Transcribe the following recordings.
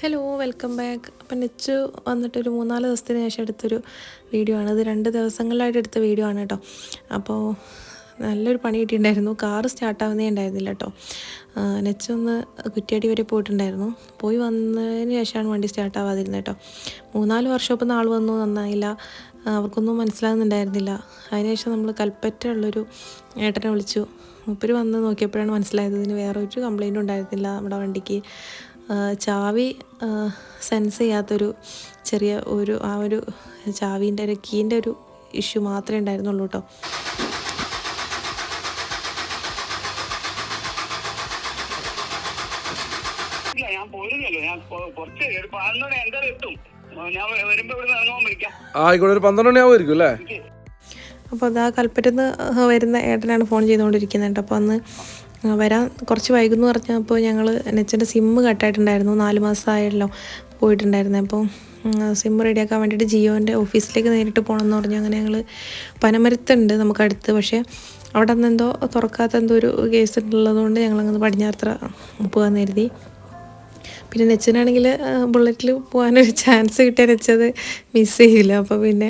Hello welcome back. അപ്പം നെച്ച് വന്നിട്ടൊരു 3-4 ദിവസത്തിന് ശേഷം എടുത്തൊരു വീഡിയോ ആണ്. ഇത് 2 ദിവസങ്ങളിലായിട്ട് എടുത്ത വീഡിയോ ആണ് കേട്ടോ. അപ്പോൾ നല്ലൊരു പണി കിട്ടിയിട്ടുണ്ടായിരുന്നു. കാറ് സ്റ്റാർട്ടാവുന്നേ ഉണ്ടായിരുന്നില്ല കേട്ടോ. നെച്ചൊന്ന് കുറ്റ്യാടി വരെ പോയിട്ടുണ്ടായിരുന്നു. പോയി വന്നതിന് ശേഷമാണ് വണ്ടി സ്റ്റാർട്ടാവാതിരുന്നത് കേട്ടോ. 3-4 വർഷമൊപ്പം നാൾ വന്നു, നന്നായില്ല, അവർക്കൊന്നും മനസ്സിലാകുന്നുണ്ടായിരുന്നില്ല. അതിനുശേഷം നമ്മൾ കൽപ്പറ്റ ഉള്ളൊരു ഏട്ടനെ വിളിച്ചു. മൂപ്പര് വന്ന് നോക്കിയപ്പോഴാണ് മനസ്സിലായത് ഇതിന് വേറെ ഒരു കംപ്ലൈൻറ്റും ഉണ്ടായിരുന്നില്ല. നമ്മുടെ വണ്ടിക്ക് ചാവി സെൻസ് ചെയ്യാത്തൊരു ചെറിയ ഒരു ചാവീൻ്റെ ഒരു കീൻ്റെ ഒരു ഇഷ്യൂ മാത്രമേ ഉണ്ടായിരുന്നുള്ളൂ കേട്ടോ. ഞാൻ പോയിരുന്നല്ലോ, ഞാൻ കുറച്ച് ഒരു 11 എന്തായാലും എത്തും. ഞാൻ വരുമ്പോ ഇവിടെ ഇറങ്ങാൻ വിളിക്കാം. ആയിക്കോട്ടെ, ഒരു 12 മണിയാവുമായിരിക്കും അല്ലേ? അപ്പോൾ അതാ കൽപ്പറ്റന്ന് വരുന്ന ഏട്ടനാണ് ഫോൺ ചെയ്തുകൊണ്ടിരിക്കുന്നത്. അപ്പോൾ അന്ന് വരാൻ കുറച്ച് വൈകുന്നു പറഞ്ഞപ്പോൾ ഞങ്ങൾ നെച്ചിൻ്റെ സിമ്മ് കട്ടായിട്ടുണ്ടായിരുന്നു. 4 മാസമായല്ലോ പോയിട്ടുണ്ടായിരുന്നത്. അപ്പോൾ സിമ്മ് റെഡിയാക്കാൻ വേണ്ടിയിട്ട് ജിയോൻ്റെ ഓഫീസിലേക്ക് നേരിട്ട് പോകണമെന്ന് പറഞ്ഞു. അങ്ങനെ ഞങ്ങൾ പനമരത്തുണ്ട് നമുക്കടുത്ത്, പക്ഷേ അവിടെ നിന്ന് എന്തോ തുറക്കാത്ത എന്തോ ഒരു കേസ് ഉള്ളതുകൊണ്ട് ഞങ്ങളങ്ങനെ പടിഞ്ഞാറത്തറ പോകാൻ കരുതി. പിന്നെ നെച്ചിനാണെങ്കിൽ ബുള്ളറ്റിൽ പോകാനൊരു ചാൻസ് കിട്ടിയ നെച്ചത് മിസ് ചെയ്യില്ല. അപ്പോൾ പിന്നെ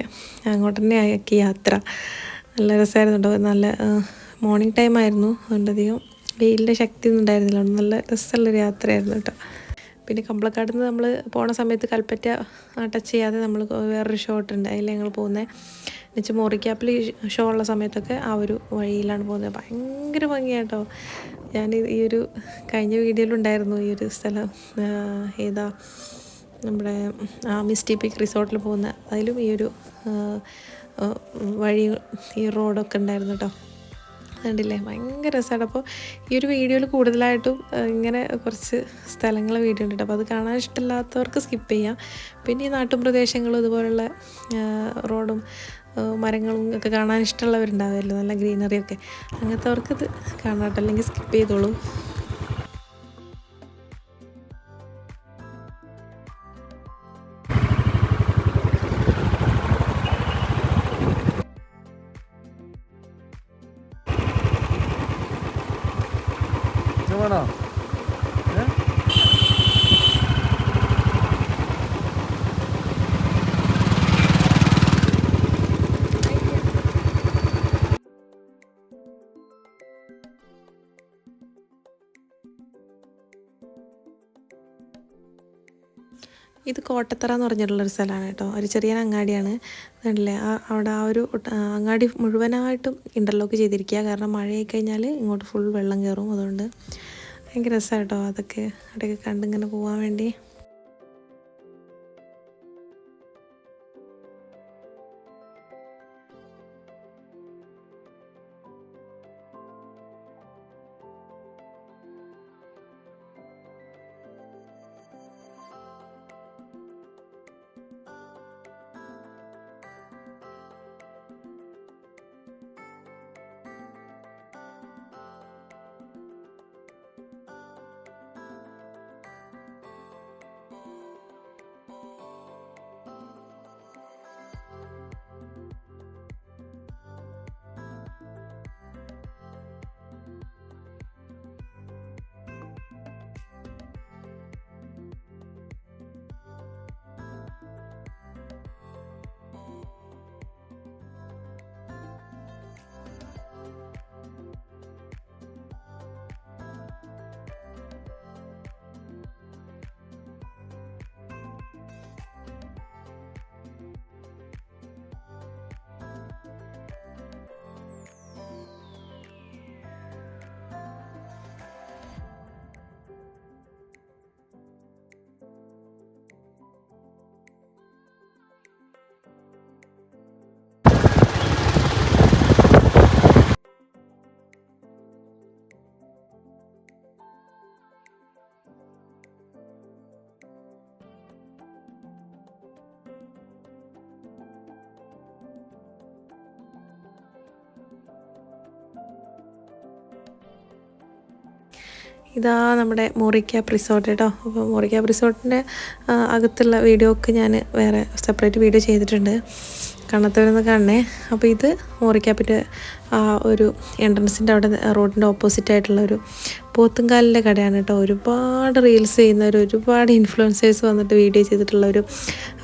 അങ്ങോട്ട് തന്നെ ആക്കി യാത്ര. നല്ല രസമായിരുന്നു കേട്ടോ. നല്ല മോർണിംഗ് ടൈം ആയിരുന്നു, അതുകൊണ്ടധികം വെയിലിൻ്റെ ശക്തി ഒന്നും ഉണ്ടായിരുന്നില്ല. നല്ല രസമുള്ളൊരു യാത്രയായിരുന്നു കേട്ടോ. പിന്നെ കമ്പളക്കാട് നിന്ന് നമ്മൾ പോണ സമയത്ത് കൽപ്പറ്റ ടച്ച് ചെയ്യാതെ നമ്മൾ വേറൊരു ഷോട്ട് ഉണ്ട്, അതിൽ ഞങ്ങൾ പോകുന്നത്. എന്നുവെച്ചാൽ മോറിക്കാപ്പിൽ ഷോ ഉള്ള സമയത്തൊക്കെ ആ ഒരു വഴിയിലാണ് പോകുന്നത്. ഭയങ്കര ഭംഗിയാട്ടോ. ഞാൻ ഈ ഒരു കഴിഞ്ഞ വീഡിയോയിലുണ്ടായിരുന്നു ഈ ഒരു സ്ഥലം, ഏതാ നമ്മുടെ മിസ്റ്റി പീക്ക് റിസോർട്ടിൽ പോകുന്ന, അതിലും ഈ ഒരു വഴി ഈ റോഡൊക്കെ ഉണ്ടായിരുന്നു കേട്ടോ. കണ്ടില്ലേ, ഭയങ്കര രസമാണ്. അപ്പോൾ ഈ ഒരു വീഡിയോയിൽ കൂടുതലായിട്ടും ഇങ്ങനെ കുറച്ച് സ്ഥലങ്ങൾ വീഡിയോ ഉണ്ട്. അപ്പോൾ അത് കാണാൻ ഇഷ്ടമില്ലാത്തവർക്ക് സ്കിപ്പ് ചെയ്യാം. പിന്നെ ഈ നാട്ടും പ്രദേശങ്ങളും ഇതുപോലുള്ള റോഡും മരങ്ങളും ഒക്കെ കാണാൻ ഇഷ്ടമുള്ളവരുണ്ടാവുമല്ലോ, നല്ല ഗ്രീനറിയൊക്കെ, അങ്ങനത്തെവർക്കിത് കാണാട്ടോ, അല്ലെങ്കിൽ സ്കിപ്പ് ചെയ്തോളൂ. വേണോ? ഇത് കോട്ടത്തറ എന്ന് പറഞ്ഞിട്ടുള്ളൊരു സ്ഥലമാണ് കേട്ടോ. ഒരു ചെറിയ അങ്ങാടിയാണ്. കണ്ടില്ലേ, അവിടെ ആ ഒരു അങ്ങാടി മുഴുവനായിട്ടും ഇൻ്റർലോക്ക് ചെയ്തിരിക്കുക. കാരണം മഴയായി കഴിഞ്ഞാൽ ഇങ്ങോട്ട് ഫുൾ വെള്ളം കയറും. അതുകൊണ്ട് ഭയങ്കര രസമാണ് കേട്ടോ അതൊക്കെ അവിടെയൊക്കെ കണ്ടിങ്ങനെ പോകാൻ വേണ്ടി. ഇതാ നമ്മുടെ മോറിക്കാപ്പ് റിസോർട്ട് കേട്ടോ. അപ്പോൾ മോറിക്കാപ്പ് റിസോർട്ടിൻ്റെ അകത്തുള്ള വീഡിയോ ഒക്കെ ഞാൻ വേറെ സെപ്പറേറ്റ് വീഡിയോ ചെയ്തിട്ടുണ്ട്. കണ്ണത്തൂരിന്ന് കാണണേ. അപ്പോൾ ഇത് മോറിക്കാപ്പിൻ്റെ ഒരു എൻട്രൻസിൻ്റെ അവിടെ റോഡിൻ്റെ ഓപ്പോസിറ്റ് ആയിട്ടുള്ള ഒരു പോത്തുംകാലിൻ്റെ കടയാണ് കേട്ടോ. ഒരുപാട് റീൽസ് ചെയ്യുന്നവർ, ഒരുപാട് ഇൻഫ്ലുവൻസേഴ്സ് വന്നിട്ട് വീഡിയോ ചെയ്തിട്ടുള്ള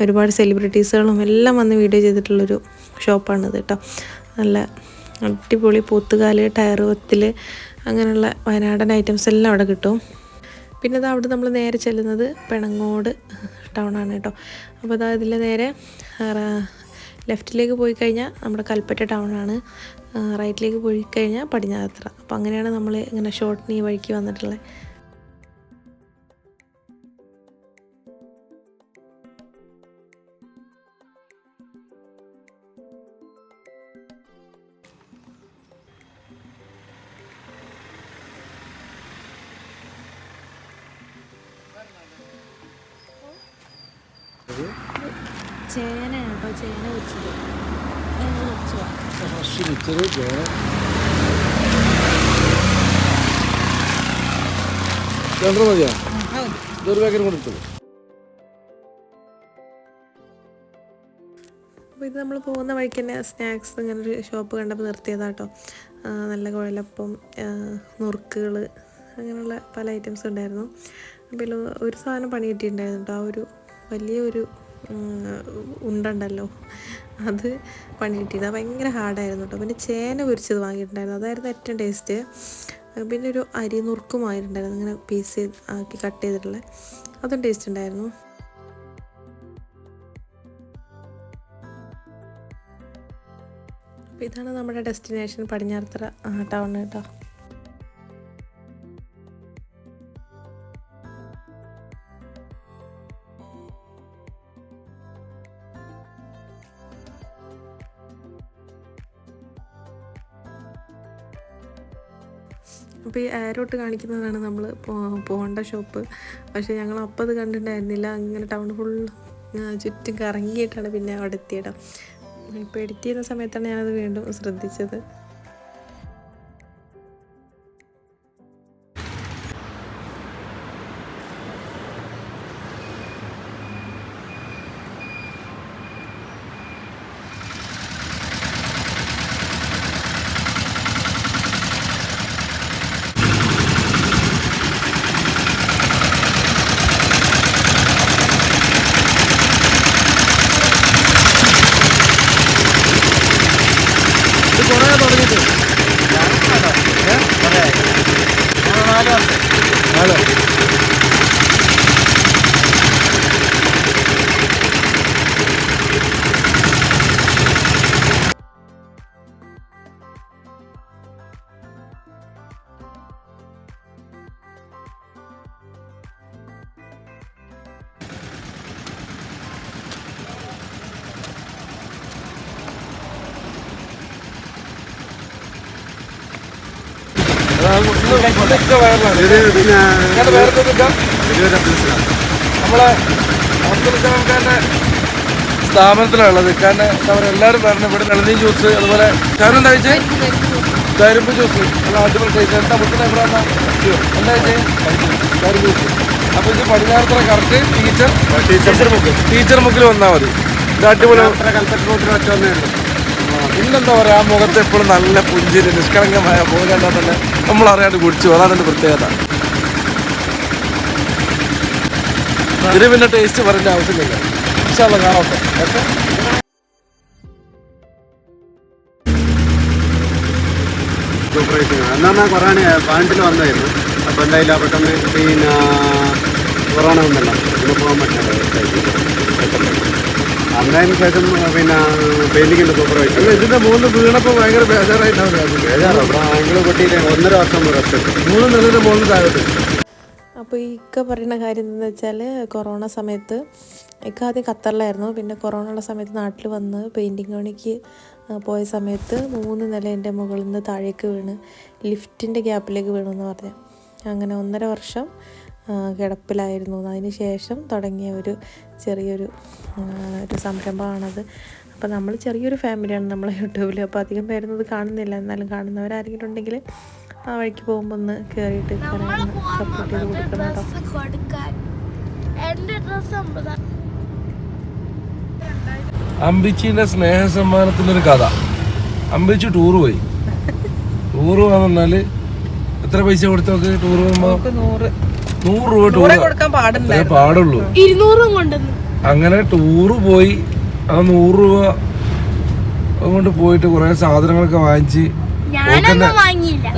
ഒരുപാട് സെലിബ്രിറ്റീസുകളും എല്ലാം വന്ന് വീഡിയോ ചെയ്തിട്ടുള്ളൊരു ഷോപ്പാണിത് കേട്ടോ. നല്ല അടിപൊളി പോത്തുകാല്, ടയർ വത്തിൽ, അങ്ങനെയുള്ള വയനാടൻ ഐറ്റംസ് എല്ലാം അവിടെ കിട്ടും. പിന്നെ അത് അവിടെ നമ്മൾ നേരെ ചെല്ലുന്നത് പെണങ്ങോട് ടൗണാണ് കേട്ടോ. അപ്പോൾ അതാ ഇതിൽ നേരെ ലെഫ്റ്റിലേക്ക് പോയി കഴിഞ്ഞാൽ നമ്മുടെ കൽപ്പറ്റ ടൗണാണ്, റൈറ്റിലേക്ക് പോയി കഴിഞ്ഞാൽ പടിഞ്ഞാറത്തറ. അപ്പോൾ അങ്ങനെയാണ് നമ്മൾ ഇങ്ങനെ ഷോർട്ടിന് ഈ വഴിക്ക് വന്നിട്ടുള്ളത്. ചേനയാണ് കേട്ടോ, ചേന വെച്ചത് മതിയാ, ഇതൊരു പാക്കറ്റ് കൊടുത്തത്. അപ്പോൾ ഇത് നമ്മൾ പോകുന്ന വഴിക്ക് തന്നെ സ്നാക്സ് ഇങ്ങനെ ഒരു ഷോപ്പ് കണ്ടപ്പോൾ നിർത്തിയതാട്ടോ. നല്ല കുഴലപ്പം, നുറുക്കുകൾ, അങ്ങനെയുള്ള പല ഐറ്റംസ് ഉണ്ടായിരുന്നു. അപ്പോൾ ഒരു സാധനം പണി കിട്ടിയിട്ടുണ്ടായിരുന്നു കേട്ടോ. ആ ഒരു വലിയൊരു ഉണ്ടല്ലോ, അത് പണി കിട്ടിയത് ഭയങ്കര ഹാർഡായിരുന്നു കേട്ടോ. പിന്നെ ചേന പൊരിച്ചത് വാങ്ങിയിട്ടുണ്ടായിരുന്നു, അതായിരുന്നു ഏറ്റവും ടേസ്റ്റ്. പിന്നെ ഒരു അരി നുറുക്കുമായിട്ടുണ്ടായിരുന്നു, ഇങ്ങനെ പീസ് ആക്കി കട്ട് ചെയ്തിട്ടുള്ള, അതും ടേസ്റ്റ് ഉണ്ടായിരുന്നു. അപ്പോൾ ഇതാണ് നമ്മുടെ ഡെസ്റ്റിനേഷൻ, പടിഞ്ഞാറത്തറ ടൗൺ കേട്ടോ. അപ്പോൾ ഈ ആരോട്ട് കാണിക്കുന്നതാണ് നമ്മൾ പോകേണ്ട ഷോപ്പ്. പക്ഷേ ഞങ്ങൾ അപ്പോൾ അത് കണ്ടിട്ടുണ്ടായിരുന്നില്ല. അങ്ങനെ ടൗൺ ഫുൾ ചുറ്റും കറങ്ങിയിട്ടാണ് പിന്നെ അവിടെ എത്തിയിടം. ഇപ്പോൾ എഡിറ്റ് ചെയ്യുന്ന സമയത്താണ് ഞാനത് വീണ്ടും ശ്രദ്ധിച്ചത്. നമ്മളെ അബ്ദുൽക്കാന്റെ സ്ഥാപനത്തിലുള്ളത്. കാരണം അവരെല്ലാവരും പറഞ്ഞു ഇവിടെ ഇളനീർ ജ്യൂസ്, അതുപോലെ കാരണം എന്താ വെച്ചാൽ കരിമ്പ് ജ്യൂസ് നല്ല അടിപൊളി ടേസ്റ്റ്. എന്താ മുട്ടിന് എവിടെയാണ് എന്താ വെച്ചാൽ കരിമ്പ് ജ്യൂസ്. അപ്പോൾ ഇത് പടിഞ്ഞാറത്തറ കറക്റ്റ് ടീച്ചർ മുക്കിൽ വന്നാൽ മതി. ഇത് അടിപൊളി കൽപ്പറ്റ റോഡിൽ ഒറ്റ വന്നേ ഉള്ളൂ. പിന്നെന്താ പറയുക, ആ മുഖത്ത് എപ്പോഴും നല്ല പുഞ്ചിരി, നിഷ്കളങ്കമായ മുഖം കണ്ടാൽ തന്നെ നമ്മളറിയാണ്ട് കുടിച്ചു. അതാണ് എൻ്റെ പ്രത്യേകത. ഇതിന് പിന്നെ ടേസ്റ്റ് പറയേണ്ട ആവശ്യമില്ല. ഇൻഷാല്ലാ കാണാം. എന്നാ കൊറോണ 18 വന്നായിരുന്നു. അപ്പോൾ എന്തായാലും പെട്ടെന്ന് പിന്നെ കൊറോണ ഉണ്ടല്ലോ, പിന്നെ പോകാൻ പറ്റില്ല. അന്നതിന് ശേഷം പിന്നെ പെയിന്റിങ്ങിൻ്റെ സൂപ്പർവൈസർ ഇതിന്റെ മുകളിൽ വീണപ്പോൾ ഭയങ്കര ബേജാറായിട്ടാണ്. ആംഗിൾ പൊട്ടിയിട്ട് 1.5 വർഷം റെസ്റ്റ് 3 നിലയുടെ മുകളിൽ താഴോട്ട്. അപ്പോൾ ഈ ഇക്ക പറയുന്ന കാര്യം എന്താണെന്ന് വെച്ചാൽ, കൊറോണ സമയത്ത് ഇക്ക ആദ്യം ഖത്തറിലായിരുന്നു. പിന്നെ കൊറോണ ഉള്ള സമയത്ത് നാട്ടിൽ വന്ന് പെയിൻറ്റിങ് പണിക്ക് പോയ സമയത്ത് 3 നില എൻ്റെ മുകളിൽ നിന്ന് താഴേക്ക് വീണ് ലിഫ്റ്റിൻ്റെ ഗ്യാപ്പിലേക്ക് വീണെന്ന് പറഞ്ഞു. അങ്ങനെ 1.5 വർഷം കിടപ്പിലായിരുന്നു. അതിന് ശേഷം തുടങ്ങിയ ചെറിയൊരു സംരംഭമാണത്. അപ്പോൾ നമ്മൾ ചെറിയൊരു ഫാമിലിയാണ് നമ്മളെ യൂട്യൂബിൽ. അപ്പോൾ അധികം പേരൊന്നും ഇത് കാണുന്നില്ല. എന്നാലും കാണുന്നവരാരെങ്കിലും ഉണ്ടെങ്കിൽ ആ വഴിക്ക് പോകുമ്പോൾ ഒന്ന് കയറിയിട്ട് സപ്പോർട്ട് ചെയ്ത് കൊടുക്കണം കേട്ടോ. അമ്പിച്ചിന്റെ സ്നേഹ സമ്മാനത്തിനൊരു കഥ. അമ്പിച്ചി ടൂറ് പോയി. ടൂറ് പോകാൻ പറഞ്ഞാല് എത്ര പൈസ കൊടുത്തൊക്കെ ടൂർ പോകുമ്പോ 100 രൂപ ടൂർ പാടുള്ളൂ. അങ്ങനെ ടൂറ് പോയി. ആ 100 രൂപ കൊണ്ട് പോയിട്ട് കുറെ സാധനങ്ങളൊക്കെ വാങ്ങിച്ച്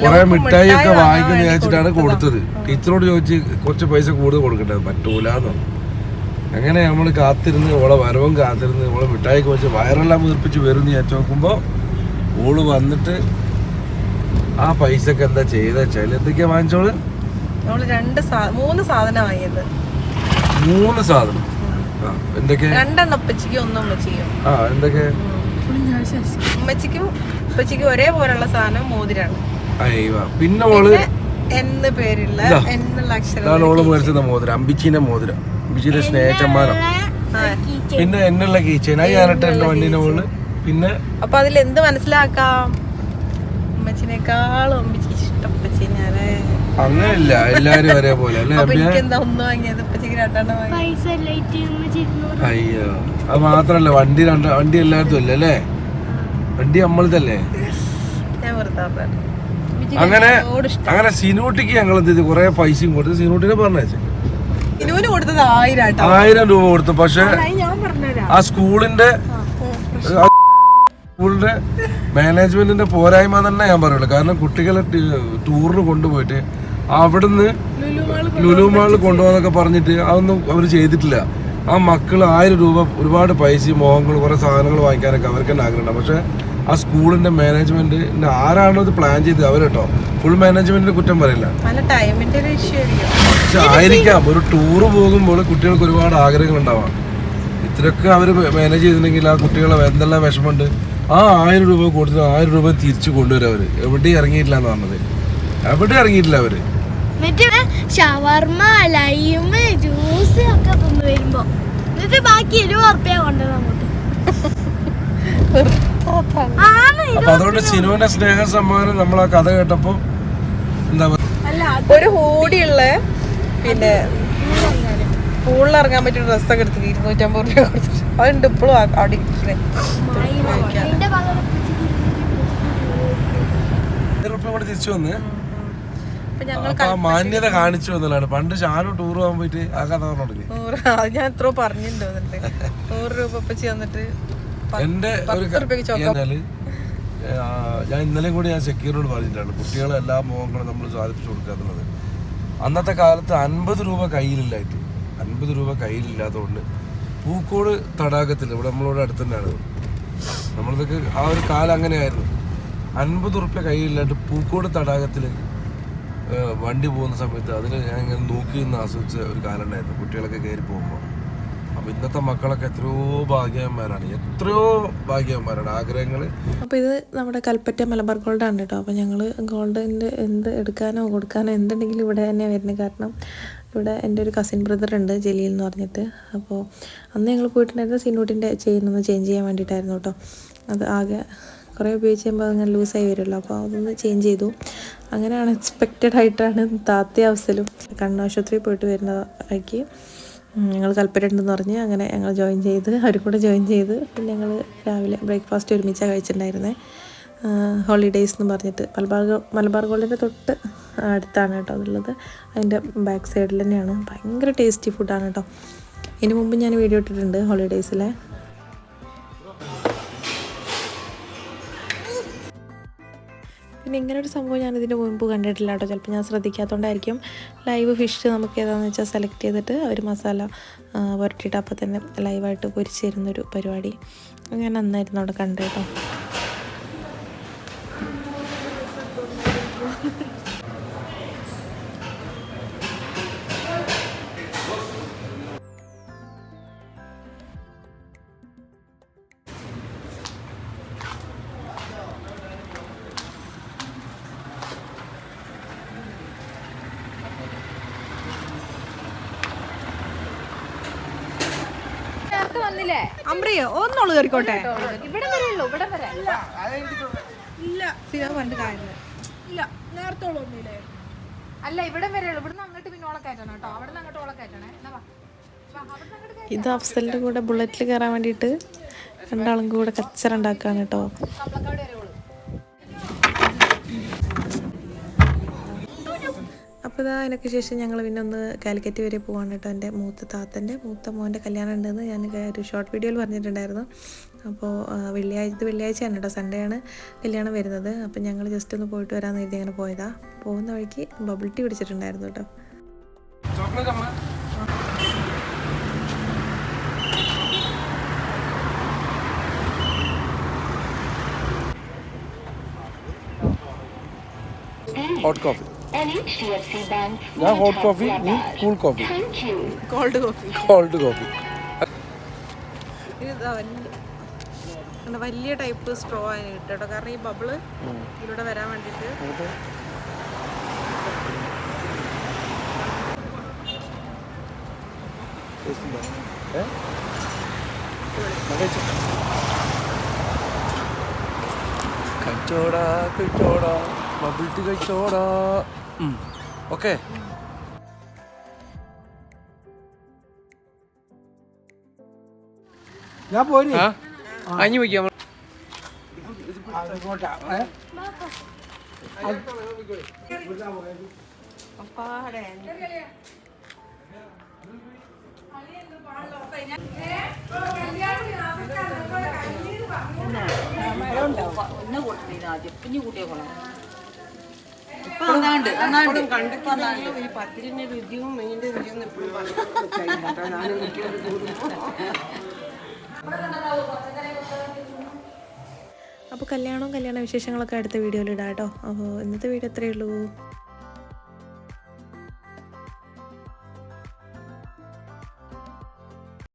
കുറെ മിഠായി ഒക്കെ വാങ്ങിക്കുന്ന വിചാരിച്ചിട്ടാണ് കൊടുത്തത്. ടീച്ചറോട് ചോദിച്ച് കുറച്ച് പൈസ കൂടുതൽ കൊടുക്കട്ടെ, പറ്റൂലെന്ന് പറഞ്ഞു. അങ്ങനെ നമ്മൾ കാത്തിരുന്ന് ഓളെ വരവും കാത്തിരുന്ന് ഓളെ മിഠായിക്ക് വെച്ച് വയറെല്ലാം വീർപ്പിച്ച് വരും എന്ന് വിചാരിച്ചു നോക്കുമ്പോൾ ഓള് വന്നിട്ട് ആ പൈസക്ക് എന്താ ചെയ്ത വെച്ചാൽ എന്തൊക്കെയാ വാങ്ങിച്ചോള്? 3 സാധനം വാങ്ങിയത്. 3 സാധനം. എന്തൊക്കെ? 2 ഉപ്പച്ചിക്ക് 1 ഉമ്മച്ചിക്കും. എന്തൊക്കെ? ഉമ്മച്ചിക്കും ഉപ്പച്ചിക്കും ഒരേപോലുള്ള സാധനം മോതിരാണ്. പിന്നെ ഓള് എന്ന് പേരുള്ള എന്നുള്ള അക്ഷരം ഓള് മേടിച്ചത് മോതിരം, അമ്പിച്ചിന്റെ മോതിരം, അമ്പിച്ചിന്റെ സ്നേഹസമ്മാനം. പിന്നെ എന്നുള്ള കീച്ചേന ഞാനിട്ട് എന്റെ വണ്ടീന്റെ മോള്. പിന്നെ അപ്പൊ അതിൽ എന്ത് മനസ്സിലാക്കാം? ഉമ്മച്ചിനേക്കാളും അമ്പിച്ചിക്ക് ഇഷ്ടം ഉപ്പച്ചിനാണ്. അങ്ങനെയല്ല, എല്ലാരും ഒരേപോലെ അല്ലേ? എന്താ 1 വാങ്ങിയത്, ഉപ്പച്ചിക്ക് 2 വാങ്ങിയത്. അയ്യോ, അത് മാത്രല്ല വണ്ടി എല്ലായിടത്തും അല്ലേ അല്ലേ? വണ്ടി നമ്മളതല്ലേ? അങ്ങനെ സിനൂട്ടിക്ക് ഞങ്ങൾ എന്ത് ചെയ്തു, കുറെ പൈസയും കൊടുത്ത് സിനൂട്ടിനെ പറഞ്ഞേച്ചു. 1000 രൂപ കൊടുത്തു. പക്ഷെ ആ സ്കൂളിന്റെ മാനേജ്മെന്റിന്റെ പോരായ്മ തന്നെ ഞാൻ പറയുള്ളൂ. കാരണം കുട്ടികളെ ടൂറിന് കൊണ്ടുപോയിട്ട് അവിടുന്ന് ലുലു മാളിൽ കൊണ്ടുപോകാന്നൊക്കെ പറഞ്ഞിട്ട് അതൊന്നും അവർ ചെയ്തിട്ടില്ല. ആ മക്കൾ 1000 രൂപ ഒരുപാട് പൈസയും മോഹങ്ങൾ കുറെ സാധനങ്ങൾ വാങ്ങിക്കാനൊക്കെ അവർക്ക് തന്നെ ആഗ്രഹമുണ്ട്. പക്ഷെ ആ സ്കൂളിന്റെ മാനേജ്മെന്റ് ആരാണോ ഇത് പ്ലാൻ ചെയ്തത് അവർ കേട്ടോ, ഫുൾ മാനേജ്മെന്റിന്റെ കുറ്റം പറയില്ല. പക്ഷെ ആയിരിക്കാം, ഒരു ടൂറ് പോകുമ്പോൾ കുട്ടികൾക്ക് ഒരുപാട് ആഗ്രഹങ്ങൾ ഉണ്ടാവാം. ഇത്രയൊക്കെ അവർ മാനേജ് ചെയ്തിട്ടുണ്ടെങ്കിൽ ആ കുട്ടികളെ എന്തെല്ലാം വിഷമമുണ്ട്. ആ 1000 രൂപ കൊടുത്തിട്ട് 1000 രൂപ തിരിച്ചു കൊണ്ടുവരും. അവര് എവിടെയും ഇറങ്ങിയിട്ടില്ല എന്ന് പറഞ്ഞത്, എവിടെയും ഇറങ്ങിയിട്ടില്ല അവര്. ഷവർമ, ലൈം, ജ്യൂസ് ഒക്കെ വരുമ്പോ എന്നിട്ട് ബാക്കി 20 റുപ്യ കൊണ്ടുവന്നു. അപ്പൊ അതുകൊണ്ട് സിനുവിന്റെ സ്നേഹ സമ്മാനം നമ്മൾ ആ കഥ കേട്ടപ്പോ എന്താ ഒരു ഹൂടിയുള്ള പിന്നെ പൂളിൽ ഇറങ്ങാൻ പറ്റിയ ഡ്രസ്സൊക്കെ എടുത്തിട്ട് 250 രൂപ കൊടുത്തിട്ട് അതുണ്ട് ഇപ്പോഴും അവിടെ തിരിച്ചു വന്ന് മാന്യത കാണിച്ചു വന്നതാണ്. പണ്ട് ഷാനു ടൂർ പോകാൻ പോയിട്ട് ആ കഥ പറഞ്ഞില്ലേ? അത് ഞാൻ എത്രയോ പറഞ്ഞിട്ടുണ്ട്. 100 രൂപ വെച്ച് തന്നിട്ട് എന്റെ ഞാൻ ഇന്നലെയും കൂടി ഞാൻ സെക്യൂരിനോട് പറഞ്ഞിട്ടാണ് കുട്ടികളെ എല്ലാ മോഹങ്ങളും നമ്മൾ സാധിപ്പിച്ചു കൊടുക്കുക എന്നുള്ളത്. അന്നത്തെ കാലത്ത് 50 രൂപ കയ്യിലില്ലായിട്ട് 50 രൂപ കയ്യിലില്ലാത്തതുകൊണ്ട് പൂക്കോട് തടാകത്തിൽ ഇവിടെ നമ്മളിവിടെ അടുത്ത് തന്നെയാണ് നമ്മളിതൊക്കെ ആ ഒരു കാലം അങ്ങനെയായിരുന്നു. 50 റുപ്യ കയ്യിലില്ലായിട്ട് പൂക്കോട് തടാകത്തിൽ വണ്ടി പോകുന്ന സമയത്ത് അതിൽ ഞാൻ ഇങ്ങനെ നോക്കി നിന്ന് ആസ്വദിച്ച ഒരു കാലം ഉണ്ടായിരുന്നു കുട്ടികളൊക്കെ കയറി പോകുമ്പോൾ. അപ്പോൾ ഇന്നത്തെ മക്കളൊക്കെ എത്രയോ ഭാഗ്യവാന്മാരാണ് ആഗ്രഹങ്ങൾ. അപ്പോൾ ഇത് നമ്മുടെ കൽപ്പറ്റ മലബാർ ഗോൾഡാണ് കേട്ടോ. അപ്പോൾ ഞങ്ങൾ ഗോൾഡിൻ്റെ എന്ത് എടുക്കാനോ കൊടുക്കാനോ എന്തുണ്ടെങ്കിലും ഇവിടെ തന്നെയാണ് വരുന്നത്. കാരണം ഇവിടെ എൻ്റെ ഒരു കസിൻ ബ്രദർ ഉണ്ട്, ജലീൽ എന്ന് പറഞ്ഞിട്ട്. അപ്പോൾ അന്ന് ഞങ്ങൾ പോയിട്ടുണ്ടായിരുന്നത് സിനൂട്ടിൻ്റെ ചെയിനൊന്ന് ചേഞ്ച് ചെയ്യാൻ വേണ്ടിയിട്ടായിരുന്നു കേട്ടോ. അത് ആകെ കുറേ ഉപയോഗിച്ച് കഴിയുമ്പോൾ അങ്ങനെ ലൂസായി വരുമല്ലോ. അപ്പോൾ അതൊന്ന് ചേഞ്ച് ചെയ്തു. അങ്ങനെ അൺഎക്സ്പെക്റ്റഡ് ആയിട്ടാണ് താത്തയും അവസലും കണ്ണാശുപത്രിയിൽ പോയിട്ട് വരുന്നതാക്കി ഞങ്ങൾ കൽപ്പറ്റുണ്ടെന്ന് പറഞ്ഞ് അങ്ങനെ ഞങ്ങൾ ജോയിൻ ചെയ്ത് അവരും കൂടെ ജോയിൻ ചെയ്ത് പിന്നെ ഞങ്ങൾ രാവിലെ ബ്രേക്ക്ഫാസ്റ്റ് ഒരുമിച്ചാണ് കഴിച്ചിട്ടുണ്ടായിരുന്നത്. ഹോളിഡേയ്സ് എന്ന് പറഞ്ഞിട്ട് മലബാർ ഗോൾഡിൻ്റെ തൊട്ട് അടുത്താണ് കേട്ടോ അതുള്ളത്. അതിൻ്റെ ബാക്ക് സൈഡിൽ തന്നെയാണ്. ഭയങ്കര ടേസ്റ്റി ഫുഡാണ് കേട്ടോ. ഇതിന് മുമ്പ് ഞാൻ വീഡിയോ ഇട്ടിട്ടുണ്ട് ഹോളിഡേയ്സിലെ. പിന്നെ ഇങ്ങനൊരു സംഭവം ഞാൻ ഇതിന് മുമ്പ് കണ്ടിട്ടില്ല കേട്ടോ. ചിലപ്പോൾ ഞാൻ ശ്രദ്ധിക്കാത്തതുകൊണ്ടായിരിക്കും. ലൈവ് ഫിഷ് നമുക്ക് ഏതാണെന്ന് വെച്ചാൽ സെലക്ട് ചെയ്തിട്ട് അവർ മസാല പുരട്ടിയിട്ട് അപ്പോൾ തന്നെ ലൈവായിട്ട് പൊരിച്ച് തരുന്നൊരു പരിപാടി ഞാൻ നന്നായിരുന്നു അവിടെ കണ്ടു കേട്ടോ. അമ്പ്രിയോ ഒന്നോളൂ കയറിക്കോട്ടെ. ഇവിടെ വരെയുള്ളൂ, ഇവിടെ വരെ ഇല്ല പണ്ട് കാര്യമില്ല. ഇല്ല നേരത്തോളം ഒന്നുമില്ലേ? അല്ല ഇവിടെ വരെയുള്ളൂ. ഇവിടുന്ന് അങ്ങോട്ട് പിന്നെ ഓളെ കയറ്റണം കേട്ടോ. അവിടെ നിന്ന് അങ്ങോട്ട് ഓളെ കയറ്റണേ. ഇത് അഫ്സലിൻ്റെ കൂടെ ബുള്ളറ്റിൽ കയറാൻ വേണ്ടിയിട്ട് രണ്ടാളും കൂടെ കച്ചറ ഉണ്ടാക്കുകയാണ് കേട്ടോ. അപ്പോൾ ഇതാ അതിനൊക്കെ ശേഷം ഞങ്ങൾ പിന്നെ ഒന്ന് കാലിക്കറ്റ് വരെ പോകാൻ കേട്ടോ. എൻ്റെ മൂത്ത മോൻ്റെ കല്യാണം ഉണ്ടെന്ന് ഞാൻ ഒരു ഷോർട്ട് വീഡിയോയിൽ പറഞ്ഞിട്ടുണ്ടായിരുന്നു. അപ്പോൾ വെള്ളിയാഴ്ചയാണ് കേട്ടോ, സൺഡേ ആണ് കല്യാണം വരുന്നത്. അപ്പോൾ ഞങ്ങൾ ജസ്റ്റ് ഒന്ന് പോയിട്ട് വരാമെന്ന് കരുതി അങ്ങനെ പോയതാ. പോകുന്ന വഴിക്ക് ബബിൾ ടീ പിടിച്ചിട്ടുണ്ടായിരുന്നു കേട്ടോ. Hot coffee. ഞാൻ ഹോട്ട് കോഫി, നീ കൂൾ കോഫി. Cold coffee. വലിയ ടൈപ്പ് സ്ട്രോ അതിന് കിട്ടും കേട്ടോ, കാരണം ഈ ബബിള് ഇതിലൂടെ വരാൻ വേണ്ടിയിട്ട്. കഴിച്ചോടാ ബബിൾ ടീ കഴിച്ചോടാ. ഓക്കെ, ഞാൻ പോരി അഞ്ഞു വയ്ക്കാം. അപ്പോൾ കല്യാണ വിശേഷങ്ങളൊക്കെ അടുത്ത വീഡിയോയിൽ ഇടാം കേട്ടോ. അപ്പോൾ ഇന്നത്തെ വീഡിയോ ഇത്രയേ ഉള്ളൂ.